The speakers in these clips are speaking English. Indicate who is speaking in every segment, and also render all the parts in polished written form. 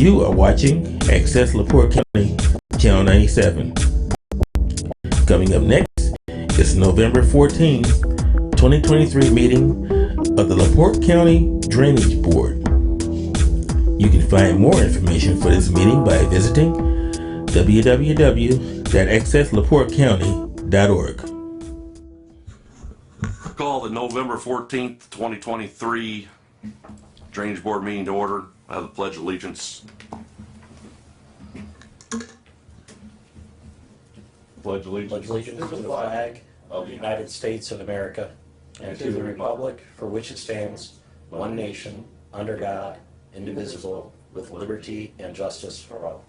Speaker 1: You are watching Access LaPorte County, Channel 97. Coming up next is November 14, 2023 meeting of the LaPorte County Drainage Board. You can find more information for this meeting by visiting www.accesslaportecounty.org.
Speaker 2: Call the November 14th, 2023 Drainage Board meeting to order. I have the Pledge of Allegiance. Pledge allegiance
Speaker 3: to the flag of the United States of America and to the republic for which it stands, one nation, under God, indivisible, with liberty and justice for all.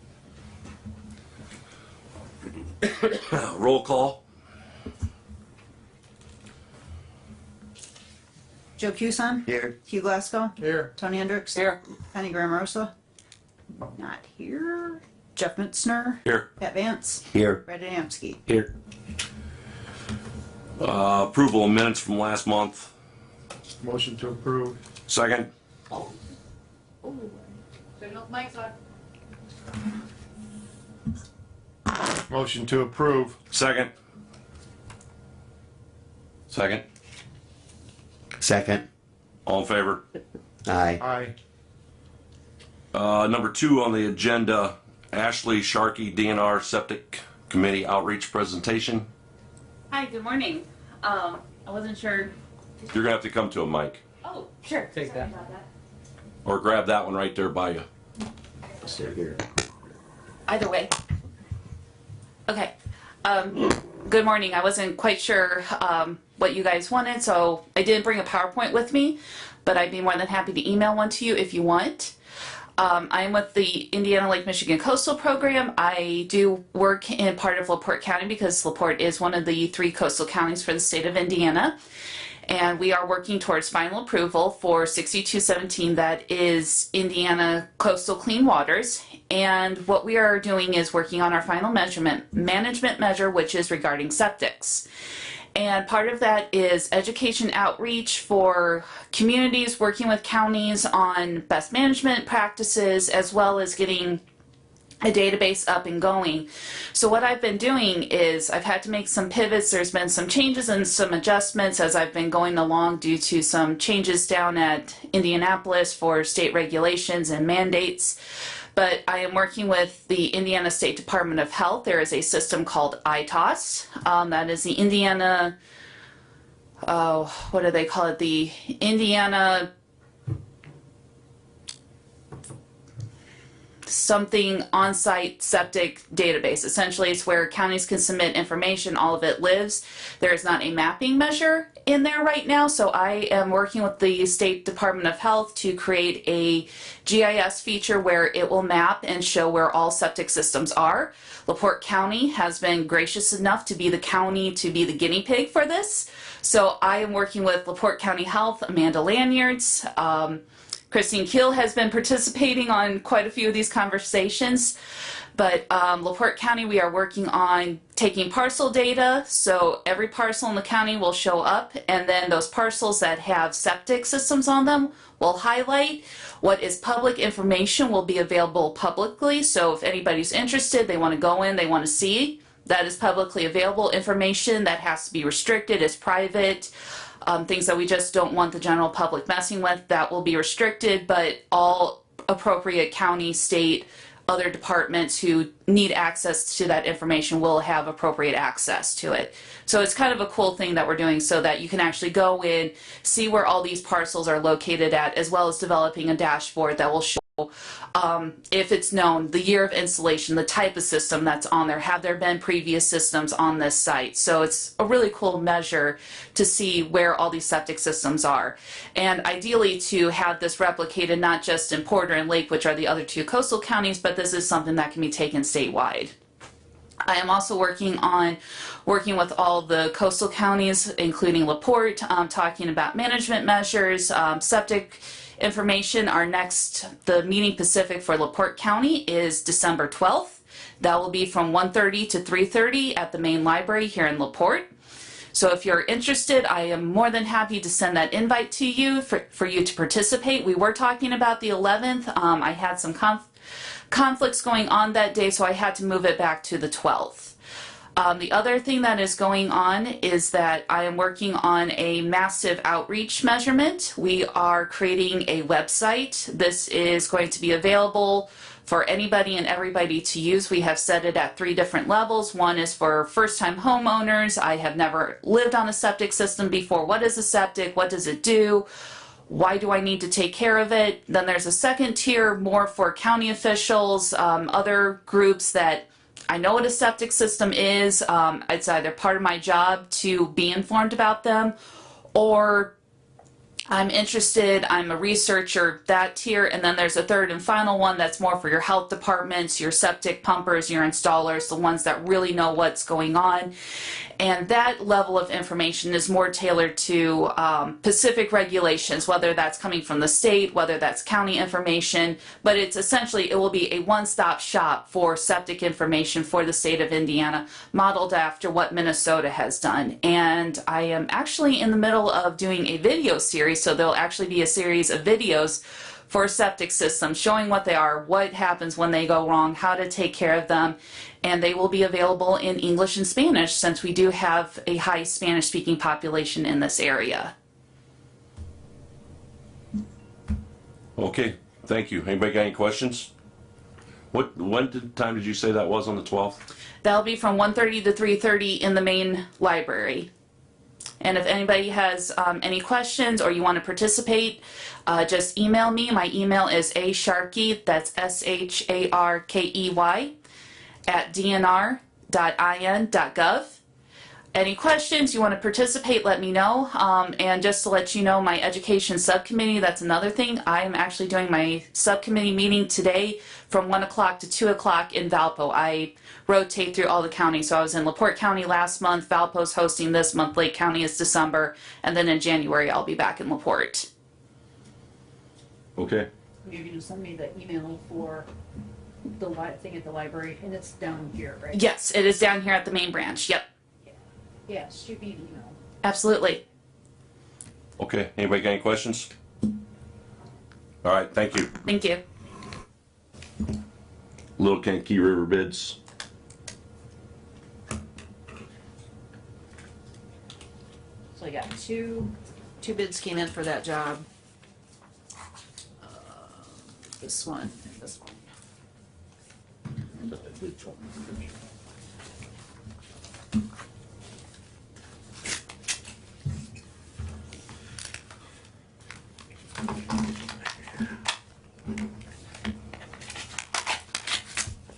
Speaker 2: Roll call.
Speaker 4: Joe Cuson?
Speaker 5: Here.
Speaker 4: Hugh Glasgow?
Speaker 5: Here.
Speaker 4: Tony Hendricks?
Speaker 5: Here.
Speaker 4: Penny Grammarosa? Not here. Jeff Mitzner?
Speaker 2: Here.
Speaker 4: Pat Vance?
Speaker 5: Here.
Speaker 4: Brad Adamski?
Speaker 3: Here.
Speaker 2: Approval of minutes from last month.
Speaker 5: Motion to approve.
Speaker 2: Second.
Speaker 5: Motion to approve.
Speaker 2: Second. Second.
Speaker 6: Second.
Speaker 2: All in favor?
Speaker 6: Aye.
Speaker 5: Aye.
Speaker 2: Number 2 on the agenda, Ashley Sharkey, DNR Septic Committee Outreach Presentation.
Speaker 7: Hi, good morning. I wasn't sure.
Speaker 2: You're gonna have to come to a mic.
Speaker 7: Oh, sure.
Speaker 5: Take that.
Speaker 7: About that.
Speaker 2: Or grab that one right there by you.
Speaker 6: Stay here.
Speaker 7: Either way. Okay. Good morning. I wasn't quite sure what you guys wanted, so I didn't bring a PowerPoint with me, but I'd be more than happy to email one to you if you want. I am with the Indiana Lake Michigan Coastal Program. I do work in part of LaPorte County because LaPorte is one of the 3 coastal counties for the state of Indiana. And we are working towards final approval for 6217, that is Indiana Coastal Clean Waters. And what we are doing is working on our final management measure, which is regarding septics. And part of that is education outreach for communities, working with counties on best management practices, as well as getting a database up and going. So what I've been doing is I've had to make some pivots. There's been some changes and some adjustments as I've been going along due to some changes down at Indianapolis for state regulations and mandates. But I am working with the Indiana State Department of Health. There is a system called ITOS. That is the Indiana, what do they call it? The Indiana something on-site septic database. Essentially, it's where counties can submit information. All of it lives. There is not a mapping measure in there right now, so I am working with the State Department of Health to create a GIS feature where it will map and show where all septic systems are. LaPorte County has been gracious enough to be the county to be the guinea pig for this. So I am working with LaPorte County Health, Amanda Lanyards, Christine Keel has been participating on quite a few of these conversations, but LaPorte County, we are working on taking parcel data, so every parcel in the county will show up, and then those parcels that have septic systems on them will highlight. What is public information will be available publicly, so if anybody's interested, they want to go in, they want to see, that is publicly available. Information that has to be restricted is private. Things that we just don't want the general public messing with, that will be restricted, but all appropriate county, state, other departments who need access to that information will have appropriate access to it. So it's kind of a cool thing that we're doing so that you can actually go in, see where all these parcels are located at, as well as developing a dashboard that will show if it's known, the year of installation, the type of system that's on there, have there been previous systems on this site. So it's a really cool measure to see where all these septic systems are. And ideally to have this replicated not just in Porter and Lake, which are the other 2 coastal counties, but this is something that can be taken statewide. I am also working with all the coastal counties, including LaPorte, talking about management measures, septic information. The meeting Pacific for LaPorte County is December 12th. That will be from 1:30 to 3:30 at the main library here in LaPorte. So if you're interested, I am more than happy to send that invite to you for you to participate. We were talking about the 11th. I had some conflicts going on that day, so I had to move it back to the 12th. The other thing that is going on is that I am working on a massive outreach measurement. We are creating a website. This is going to be available for anybody and everybody to use. We have set it at 3 different levels. One is for first-time homeowners. I have never lived on a septic system before. What is a septic? What does it do? Why do I need to take care of it? Then there's a second tier more for county officials, other groups that I know what a septic system is. It's either part of my job to be informed about them, or I'm interested, I'm a researcher, that tier. And then there's a third and final one that's more for your health departments, your septic pumpers, your installers, the ones that really know what's going on. And that level of information is more tailored to specific regulations, whether that's coming from the state, whether that's county information, but it's essentially, it will be a one-stop shop for septic information for the state of Indiana, modeled after what Minnesota has done. And I am actually in the middle of doing a video series, so there'll actually be a series of videos for septic systems showing what they are, what happens when they go wrong, how to take care of them, and they will be available in English and Spanish since we do have a high Spanish speaking population in this area.
Speaker 2: Okay, thank you. Anybody got any questions? Time did you say that was on the 12th?
Speaker 7: That'll be from 1:30 to 3:30 in the main library. And if anybody has any questions or you want to participate, just email me. My email is asharkey, that's SHARKEY, at dnr.in.gov. Any questions, you want to participate, let me know. And just to let you know, my education subcommittee, that's another thing. I am actually doing my subcommittee meeting today from 1 o'clock to 2 o'clock in Valpo. I rotate through all the counties. So I was in LaPorte County last month, Valpo's hosting this month, Lake County is December, and then in January I'll be back in LaPorte.
Speaker 2: Okay.
Speaker 8: You're gonna send me the email for the thing at the library, and it's down here, right?
Speaker 7: Yes, it is down here at the main branch. Yep,
Speaker 8: Yeah, shoot me an email.
Speaker 7: absolutely.
Speaker 2: Okay, anybody got any questions? All right, thank you.
Speaker 7: Thank you.
Speaker 2: Little Kankakee River bids.
Speaker 4: So I got two bids came in for that job. This one and this one.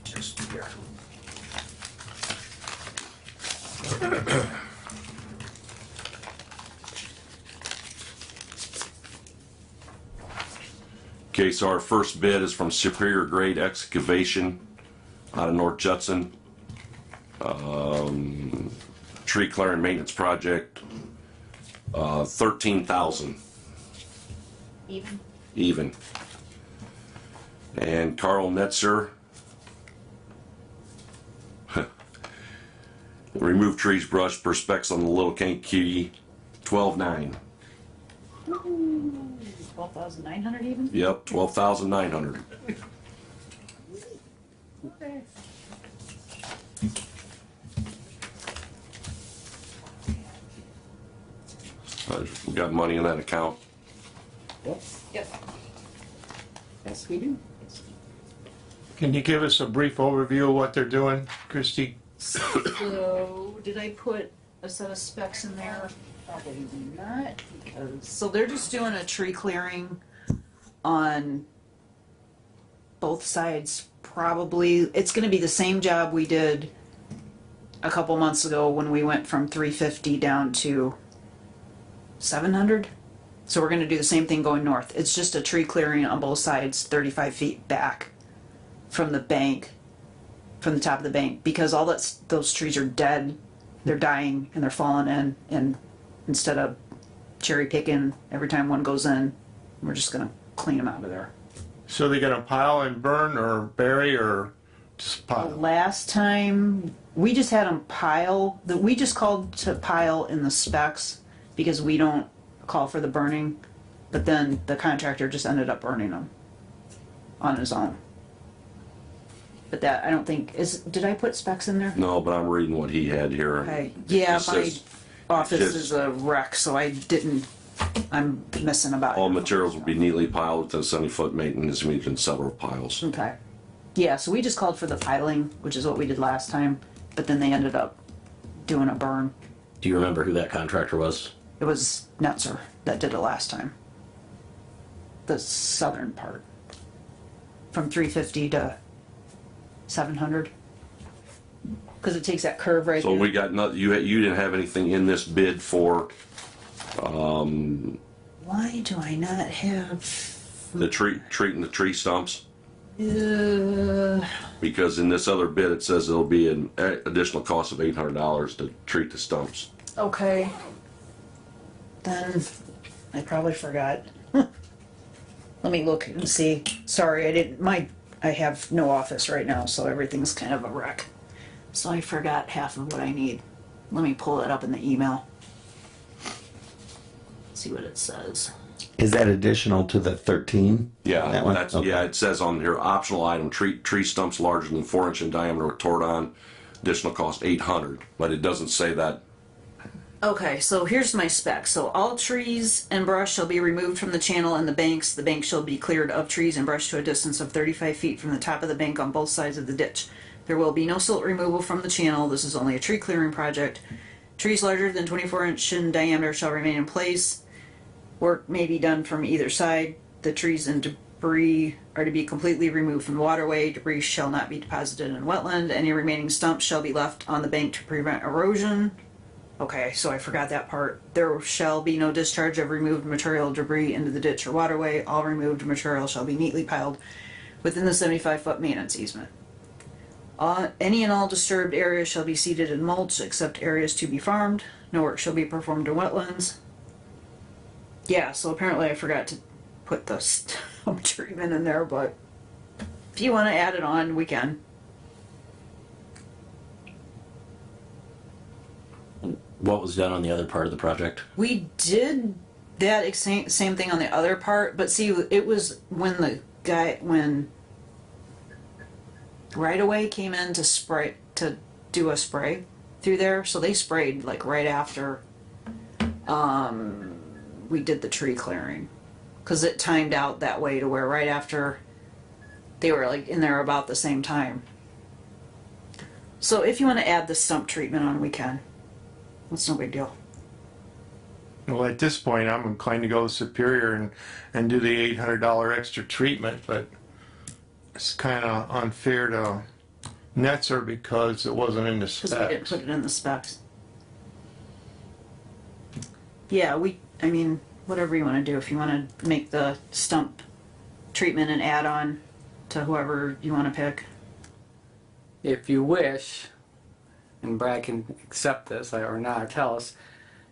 Speaker 4: Just here.
Speaker 2: Okay, so our first bid is from Superior Grade Excavation out of North Judson. Tree clearing maintenance project, 13,000
Speaker 8: Even?
Speaker 2: even. And Carl Netzer, remove trees, brush, per specs on the Little Kankakee, 12,900.
Speaker 8: 12,900 even?
Speaker 2: Yep, 12,900.
Speaker 8: Okay.
Speaker 2: We got money in that account.
Speaker 8: Yep. Yes, we do.
Speaker 5: Can you give us a brief overview of what they're doing, Christie?
Speaker 4: So, did I put a set of specs in there? Probably not, because, so they're just doing a tree clearing on both sides, probably. It's gonna be the same job we did a couple months ago when we went from 350 down to 700. So we're gonna do the same thing going north. It's just a tree clearing on both sides, 35 feet back from the bank, from the top of the bank, because all those trees are dead. They're dying and they're falling in, and instead of cherry picking every time one goes in, we're just gonna clean them out of there.
Speaker 5: So they're gonna pile and burn or bury or just pile?
Speaker 4: Last time, we just had them pile, we just called to pile in the specs because we don't call for the burning, but then the contractor just ended up burning them on his own. but that, I don't think, did I put specs in there?
Speaker 2: No, but I'm reading what he had here.
Speaker 4: Okay, yeah,
Speaker 2: It
Speaker 4: my
Speaker 2: says
Speaker 4: office
Speaker 2: just-
Speaker 4: is a wreck, so I'm missing about.
Speaker 2: all materials will be neatly piled within a 70-foot maintenance meter in several piles.
Speaker 4: Okay. Yeah, so we just called for the piling, which is what we did last time, but then they ended up doing a burn.
Speaker 3: Do you remember who that contractor was?
Speaker 4: It was Netzer that did it last time. The southern part. From 350 to 700. Because it takes that curve right
Speaker 2: So
Speaker 4: there.
Speaker 2: we got nothing, you didn't have anything in this bid for
Speaker 4: Why do I not have...
Speaker 2: the treating the tree stumps?
Speaker 4: Uh,
Speaker 2: Because in this other bid, it says it'll be an additional cost of $800 to treat the stumps.
Speaker 4: okay. Then I probably forgot. Let me look and see. Sorry, I have no office right now, so everything's kind of a wreck. So I forgot half of what I need. Let me pull it up in the email. See what it says.
Speaker 6: Is that additional to the 13?
Speaker 2: Yeah,
Speaker 6: That one?
Speaker 2: that's,
Speaker 6: Okay.
Speaker 2: yeah, it says on here, optional item, treat tree stumps larger than 4-inch in diameter with Tordon, additional cost $800, but it doesn't say that.
Speaker 4: Okay, so here's my spec. So all trees and brush shall be removed from the channel and the banks. The bank shall be cleared of trees and brush to a distance of 35 feet from the top of the bank on both sides of the ditch. There will be no silt removal from the channel. This is only a tree clearing project. Trees larger than 24-inch in diameter shall remain in place. Work may be done from either side. The trees and debris are to be completely removed from the waterway. Debris shall not be deposited in wetland. Any remaining stumps shall be left on the bank to prevent erosion. Okay, so I forgot that part. There shall be no discharge of removed material debris into the ditch or waterway. All removed material shall be neatly piled within the 75-foot maintenance easement. Any and all disturbed areas shall be seeded in mulch except areas to be farmed. No work shall be performed in wetlands. Yeah, so apparently I forgot to put the stump treatment in there, but if you want to add it on, we can.
Speaker 3: What was done on the other part of the project?
Speaker 4: We did that same thing on the other part, but see, it was when Right Away came in to do a spray through there, so they sprayed like right after we did the tree clearing, because it timed out that way to where right after they were like in there about the same time. So if you want to add the stump treatment on, we can. It's no big deal.
Speaker 5: Well, at this point, I'm inclined to go Superior and do the $800 extra treatment, but it's kind of unfair to Netzer because it wasn't in the
Speaker 4: Because we didn't
Speaker 5: specs.
Speaker 4: put it in the specs. Yeah, I mean, whatever you want to do. If you want to make the stump treatment an add-on to whoever you want to pick.
Speaker 9: If you wish, and Brad can accept this or not, or tell us,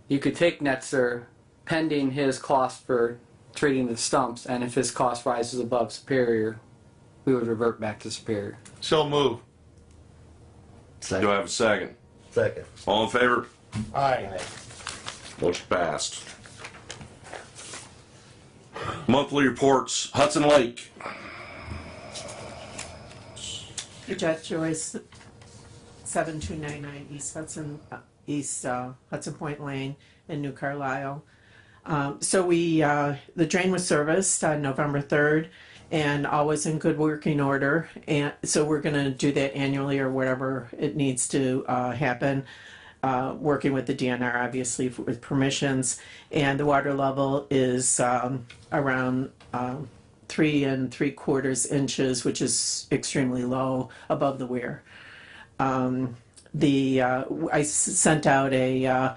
Speaker 9: you could take Netzer pending his cost for treating the stumps, and if his cost rises above Superior, we would revert back to Superior.
Speaker 5: So move.
Speaker 2: Do I have a second?
Speaker 6: Second.
Speaker 2: All in favor?
Speaker 5: Aye.
Speaker 2: Motion passed. Monthly reports, Hudson Lake.
Speaker 10: Judge Joyce, 7299 East Hudson Point Lane in New Carlisle. So the drain was serviced on November 3rd and all was in good working order. And so we're going to do that annually or whatever it needs to happen. Working with the DNR, obviously, with permissions. And the water level is around 3 3/4 inches, which is extremely low above the weir. I sent out a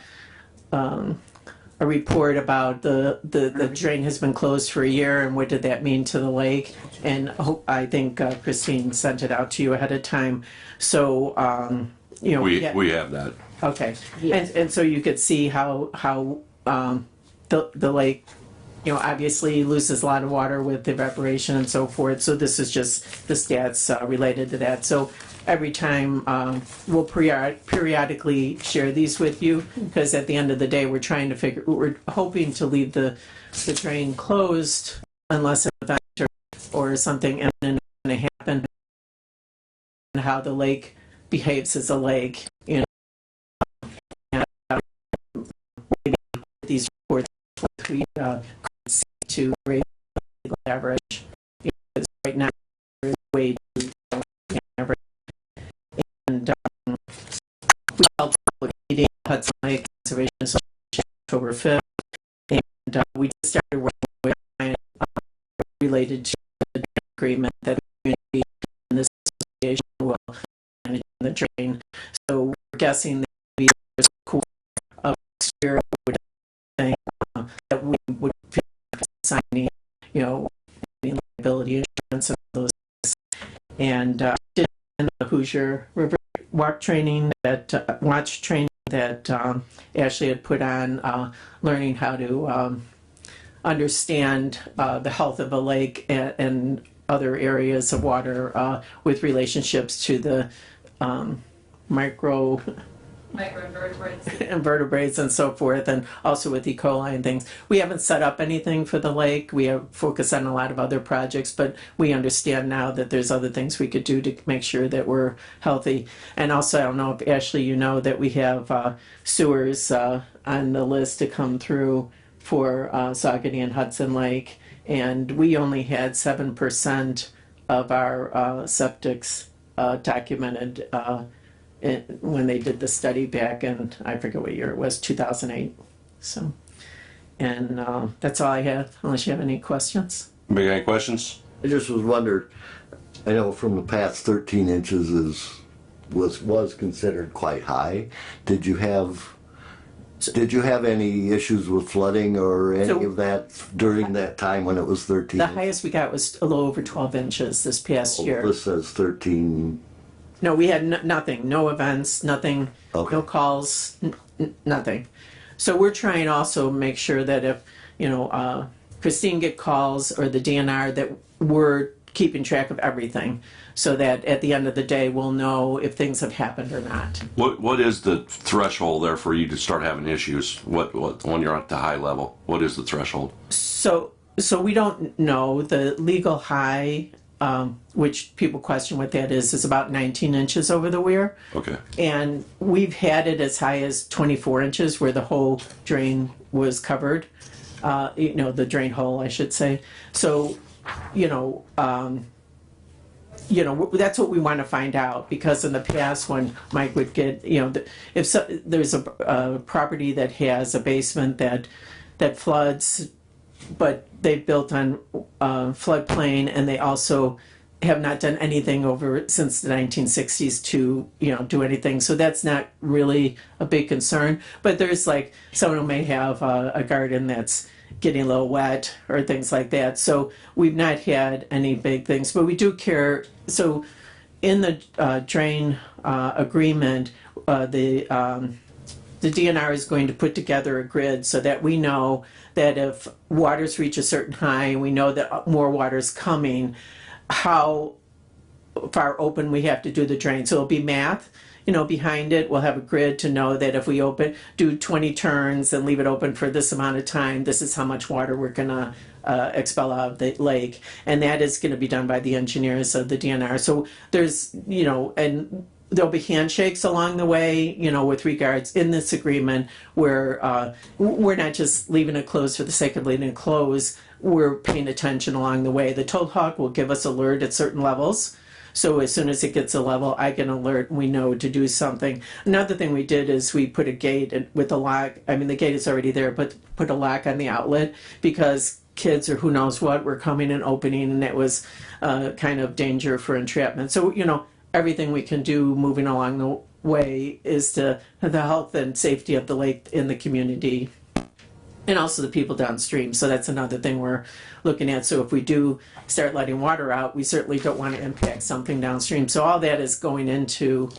Speaker 10: report about the drain has been closed for a year and what did that mean to the lake, and I think Christine sent it out to you ahead of time. So
Speaker 2: We have that.
Speaker 10: okay, and so you could see how the lake, obviously loses a lot of water with evaporation and so forth. So this is just the stats related to that. So every time we'll periodically share these with you, because at the end of the day, we're hoping to leave the drain closed unless an event or something imminent is going to happen. how the lake behaves as a lake. You know, and, maybe these reports we see to raise the legal average. You know, because right now there is way too low average. And we held a public meeting at Hudson Lake Conservation Association October 5th, and we just started working with related to the agreement that the community and this association will manage the drain. So we're guessing that maybe there's a quarter of next year would think that we would be signing, you know, liability insurance and those things. And did the Hoosier River Walk training that watch training that Ashley had put on, learning how to understand the health of a lake and other areas of water with relationships to the invertebrates and so forth, and also with E. coli and things. We haven't set up anything for the lake. We have focused on a lot of other projects, but we understand now that there's other things we could do to make sure that we're healthy. And also, I don't know if Ashley, you know that we have sewers on the list to come through for Saucony and Hudson Lake, and we only had 7% of our septics documented when they did the study back in, I forget what year it was, 2008. So, and that's all I have, unless you have any questions.
Speaker 2: Anybody got any questions?
Speaker 11: I just was wondering, I know from the past 13 inches was considered quite high. Did you have any issues with flooding or any of that during that time when it was 13?
Speaker 10: The highest we got was a little over 12 inches this past year.
Speaker 11: This says 13.
Speaker 10: No, we had nothing, no events, nothing,
Speaker 11: Okay.
Speaker 10: no calls, nothing. So we're trying also make sure that if, you know, Christine get calls or the DNR, that we're keeping track of everything, so that at the end of the day we'll know if things have happened or not.
Speaker 2: What is the threshold there for you to start having issues? What when you're at the high level? What is the threshold?
Speaker 10: So we don't know. The legal high, which people question what that is about 19 inches over the weir.
Speaker 2: Okay.
Speaker 10: And we've had it as high as 24 inches where the whole drain was covered. You know, the drain hole, I should say. So, you know, that's what we want to find out, because in the past when Mike would get, you know, if there's a property that has a basement that floods, but they've built on floodplain, and they also have not done anything over since the 1960s to, you know, do anything. So that's not really a big concern. But there's like someone who may have a garden that's getting a little wet or things like that. So we've not had any big things, but we do care. So in the drain agreement, the DNR is going to put together a grid so that we know that if waters reach a certain high and we know that more water is coming, how far open we have to do the drain. So it'll be math, you know, behind it. We'll have a grid to know that if we do 20 turns and leave it open for this amount of time, this is how much water we're gonna expel out of the lake. And that is gonna be done by the engineers of the DNR. So there's, you know, and there'll be handshakes along the way, you know, with regards in this agreement where we're not just leaving it closed for the sake of leaving it closed. We're paying attention along the way. The tow hawk will give us alert at certain levels. So as soon as it gets a level, I get an alert and we know to do something. Another thing we did is we put a gate with a lock. I mean, the gate is already there, but put a lock on the outlet because kids or who knows what were coming and opening, and it was kind of danger for entrapment. So, you know, everything we can do moving along the way is to the health and safety of the lake in the community and also the people downstream. So that's another thing we're looking at. So if we do start letting water out, we certainly don't want to impact something downstream. So all that is going into,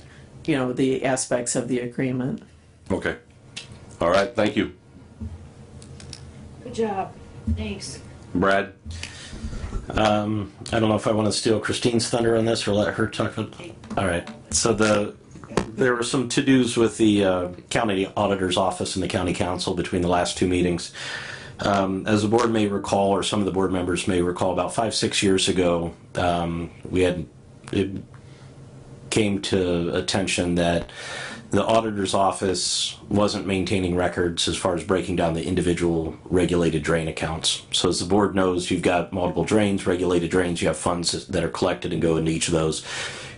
Speaker 10: you know, the aspects of the agreement.
Speaker 2: Okay. All right. Thank you.
Speaker 8: Good job. Thanks.
Speaker 2: Brad?
Speaker 3: I don't know if I want to steal Christine's thunder on this or let her talk. All right. So there were some to-dos with the county auditor's office and the county council between the last two meetings. As the board may recall, or some of the board members may recall, about 5-6 years ago, it came to attention that the auditor's office wasn't maintaining records as far as breaking down the individual regulated drain accounts. So as the board knows, you've got multiple drains, regulated drains, you have funds that are collected and go into each of those.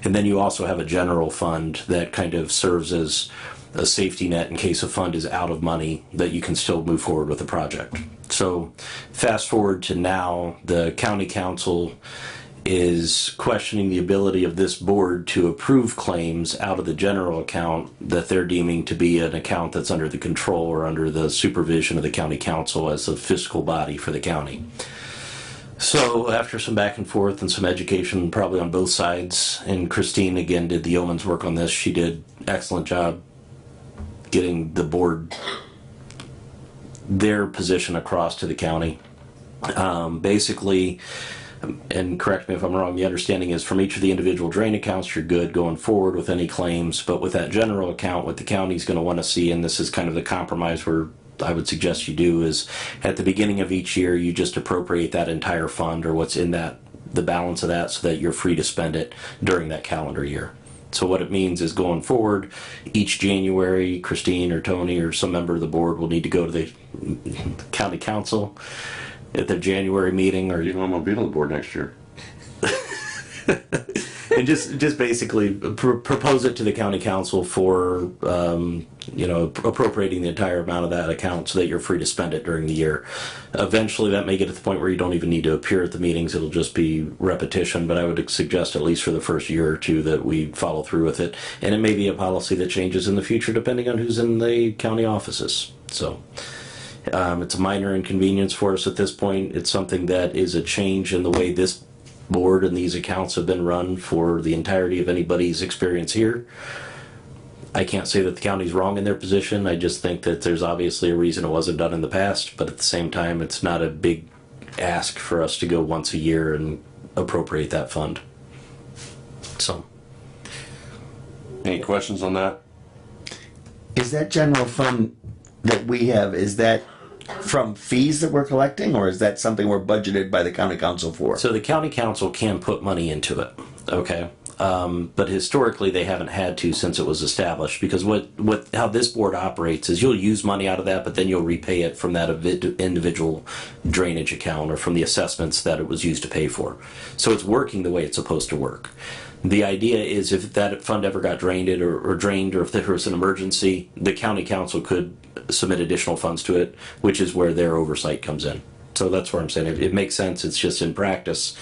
Speaker 3: And then you also have a general fund that kind of serves as a safety net in case a fund is out of money, that you can still move forward with the project. So fast forward to now, the county council is questioning the ability of this board to approve claims out of the general account that they're deeming to be an account that's under the control or under the supervision of the county council as a fiscal body for the county. So after some back and forth and some education probably on both sides, and Christine again did the yeoman's work on this, she did excellent job getting the board their position across to the county. Basically, and correct me if I'm wrong, the understanding is from each of the individual drain accounts, you're good going forward with any claims, but with that general account, what the county's going to want to see, and this is kind of the compromise where I would suggest you do, is at the beginning of each year, you just appropriate that entire fund or what's in that, the balance of that, so that you're free to spend it during that calendar year. So what it means is going forward, each January, Christine or Tony or some member of the board will need to go to the county council at their January meeting, or
Speaker 2: You know, I'm gonna be on the board next year.
Speaker 3: and just basically propose it to the county council for appropriating the entire amount of that account so that you're free to spend it during the year. Eventually that may get to the point where you don't even need to appear at the meetings, it'll just be repetition, but I would suggest at least for the first year or two that we follow through with it, and it may be a policy that changes in the future depending on who's in the county offices. So it's a minor inconvenience for us at this point. It's something that is a change in the way this board and these accounts have been run for the entirety of anybody's experience here. I can't say that the county's wrong in their position. I just think that there's obviously a reason it wasn't done in the past, but at the same time, it's not a big ask for us to go once a year and appropriate that fund. So.
Speaker 2: Any questions on that?
Speaker 6: Is that general fund that we have, is that from fees that we're collecting, or is that something we're budgeted by the county council for?
Speaker 3: So the county council can put money into it, okay? But historically, they haven't had to since it was established, because how this board operates is you'll use money out of that, but then you'll repay it from that individual drainage account or from the assessments that it was used to pay for. So it's working the way it's supposed to work. The idea is if that fund ever got drained or if there was an emergency, the county council could submit additional funds to it, which is where their oversight comes in. So that's where I'm saying it makes sense. It's just in practice,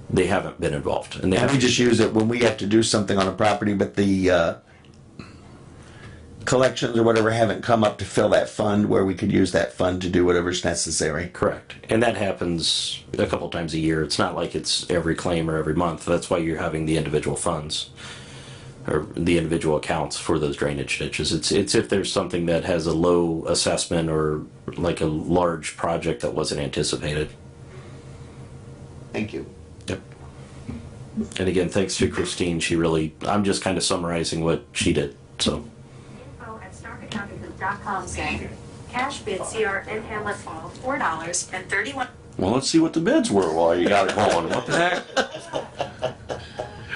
Speaker 3: they haven't been involved. And
Speaker 6: we just use it when we have to do something on a property, but the collections or whatever haven't come up to fill that fund where we could use that fund to do whatever's necessary.
Speaker 3: Correct. And that happens a couple times a year. It's not like it's every claim or every month. That's why you're having the individual funds or the individual accounts for those drainage ditches. It's if there's something that has a low assessment or like a large project that wasn't anticipated.
Speaker 6: Thank you.
Speaker 3: Yep. And again, thanks to Christine. I'm just kind of summarizing what she did. So.
Speaker 12: .com saying cash bid CRN Hamlet Fall $4.31.
Speaker 2: Well, let's see what the bids were while you got it going. What the heck?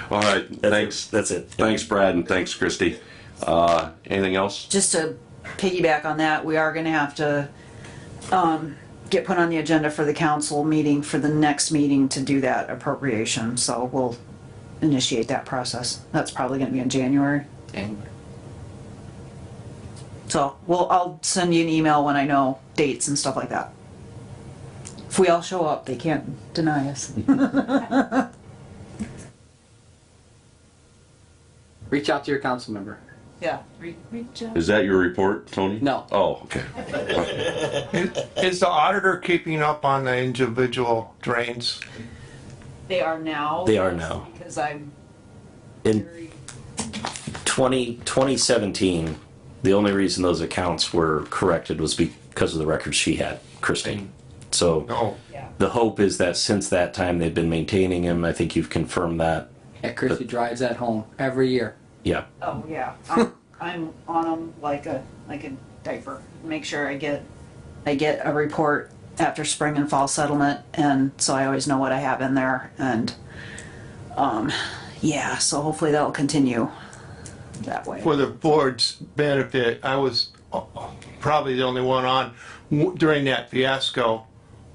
Speaker 2: All right, thanks.
Speaker 3: That's it.
Speaker 2: Thanks, Brad, and thanks, Christy. Anything else?
Speaker 4: Just to piggyback on that, we are going to have to get put on the agenda for the council meeting for the next meeting to do that appropriation. So we'll initiate that process. That's probably going to be in January. So I'll send you an email when I know dates and stuff like that. If we all show up, they can't deny us.
Speaker 9: Reach out to your council member.
Speaker 4: Yeah. Reach out.
Speaker 2: Is that your report, Tony?
Speaker 9: No.
Speaker 2: Oh, okay.
Speaker 5: Is the auditor keeping up on the individual drains?
Speaker 4: They are now.
Speaker 3: They are now.
Speaker 4: Because I'm
Speaker 3: In
Speaker 4: very
Speaker 3: 2017, the only reason those accounts were corrected was because of the records she had, Christine. So the hope is that since that time they've been maintaining them. I think you've confirmed that.
Speaker 9: Yeah, Christy drives that home every year.
Speaker 3: Yeah.
Speaker 4: Oh yeah, I'm on them like a diaper. Make sure I get a report after spring and fall settlement, and so I always know what I have in there. And yeah, so hopefully that'll continue that way.
Speaker 5: For the board's benefit, I was probably the only one on during that fiasco.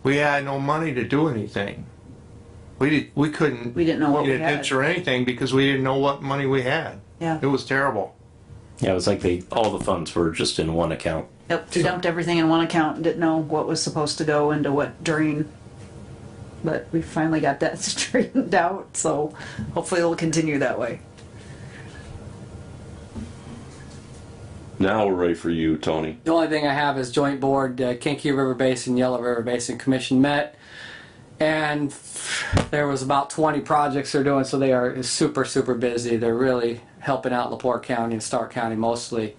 Speaker 5: We had no money to do anything. We couldn't.
Speaker 4: We didn't know what we
Speaker 5: get a
Speaker 4: had.
Speaker 5: ditch or anything because we didn't know what money we had.
Speaker 4: Yeah.
Speaker 5: It was terrible.
Speaker 3: Yeah, it was like all the funds were just in one account.
Speaker 4: Yep, we dumped everything in one account and didn't know what was supposed to go into what drain. But we finally got that straightened out, so hopefully it'll continue that way.
Speaker 2: Now we're ready for you, Tony.
Speaker 9: The only thing I have is joint board, Kankakee River Basin, Yellow River Basin Commission met, and there was about 20 projects they're doing, so they are super, super busy. They're really helping out LaPorte County and Stark County mostly.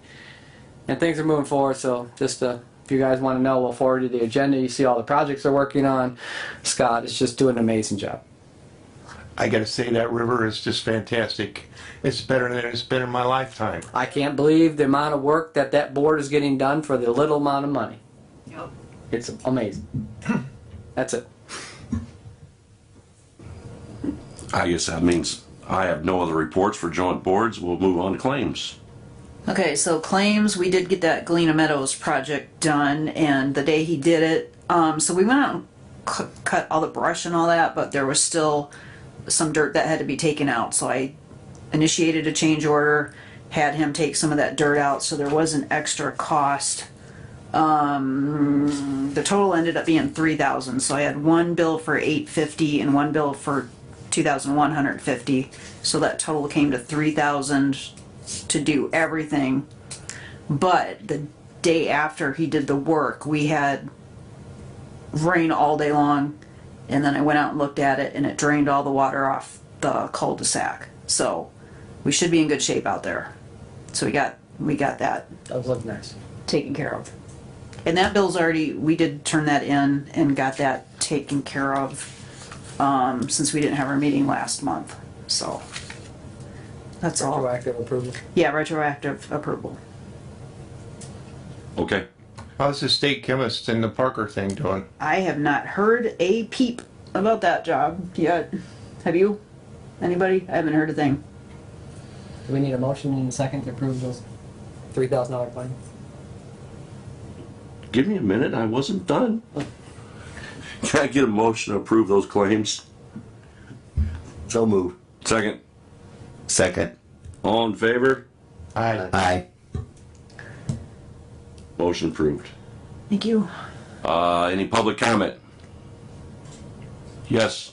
Speaker 9: And things are moving forward, so just if you guys want to know, we'll forward you the agenda. You see all the projects they're working on. Scott is just doing an amazing job.
Speaker 5: I gotta say, that river is just fantastic. It's better than it's been in my lifetime.
Speaker 9: I can't believe the amount of work that board is getting done for the little amount of money.
Speaker 4: Yep.
Speaker 9: It's amazing. That's it.
Speaker 2: I guess that means I have no other reports for joint boards. We'll move on to claims.
Speaker 4: Okay, so claims, we did get that Galena Meadows project done, and the day he did it, so we went out and cut all the brush and all that, but there was still some dirt that had to be taken out, so I initiated a change order, had him take some of that dirt out, so there was an extra cost. The total ended up being $3,000, so I had one bill for $850 and one bill for $2,150, so that total came to $3,000 to do everything. But the day after he did the work, we had rain all day long, and then I went out and looked at it, and it drained all the water off the cul-de-sac. So we should be in good shape out there. So we got that
Speaker 9: That was looking nice.
Speaker 4: taken care of. And that bill's already, we did turn that in and got that taken care of, since we didn't have our meeting last month. So that's all.
Speaker 9: Retroactive approval.
Speaker 4: Yeah, retroactive approval.
Speaker 2: Okay.
Speaker 5: How's the state chemist and the Parker thing doing?
Speaker 4: I have not heard a peep about that job yet. Have you? Anybody? I haven't heard a thing.
Speaker 9: Do we need a motion in a second to approve those $3,000 claims?
Speaker 2: Give me a minute. I wasn't done. Can I get a motion to approve those claims?
Speaker 11: So moved.
Speaker 2: Second.
Speaker 6: Second.
Speaker 2: All in favor?
Speaker 6: Aye.
Speaker 2: Motion approved.
Speaker 4: Thank you.
Speaker 2: Any public comment? Yes.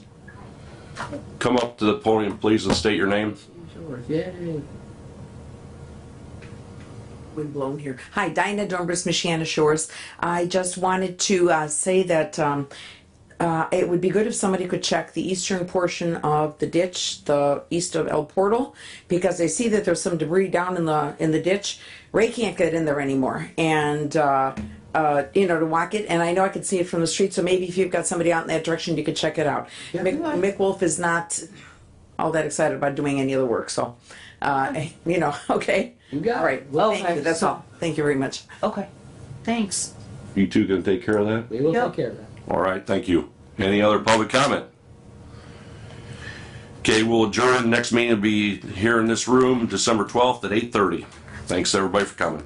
Speaker 2: Come up to the podium, please, and state your name.
Speaker 9: Sure. Yay.
Speaker 13: Wind blown here. Hi, Dinah Dornbus, Michiana Shores. I just wanted to say that it would be good if somebody could check the eastern portion of the ditch, the east of El Portal, because I see that there's some debris down in the ditch. Ray can't get in there anymore, and to walk it. And I know I could see it from the street, so maybe if you've got somebody out in that direction, you could check it out.
Speaker 9: Yeah.
Speaker 13: Mick Wolf is not all that excited about doing any of the work, so okay.
Speaker 9: You got it.
Speaker 13: All right. Well, thank you. That's all. Thank you very much.
Speaker 4: Okay. Thanks.
Speaker 2: You two gonna take care of that?
Speaker 9: We will
Speaker 4: Yep.
Speaker 9: take care of that.
Speaker 2: All right, thank you. Any other public comment? Okay, we'll adjourn. Next meeting will be here in this room, December 12th at 8:30. Thanks everybody for coming.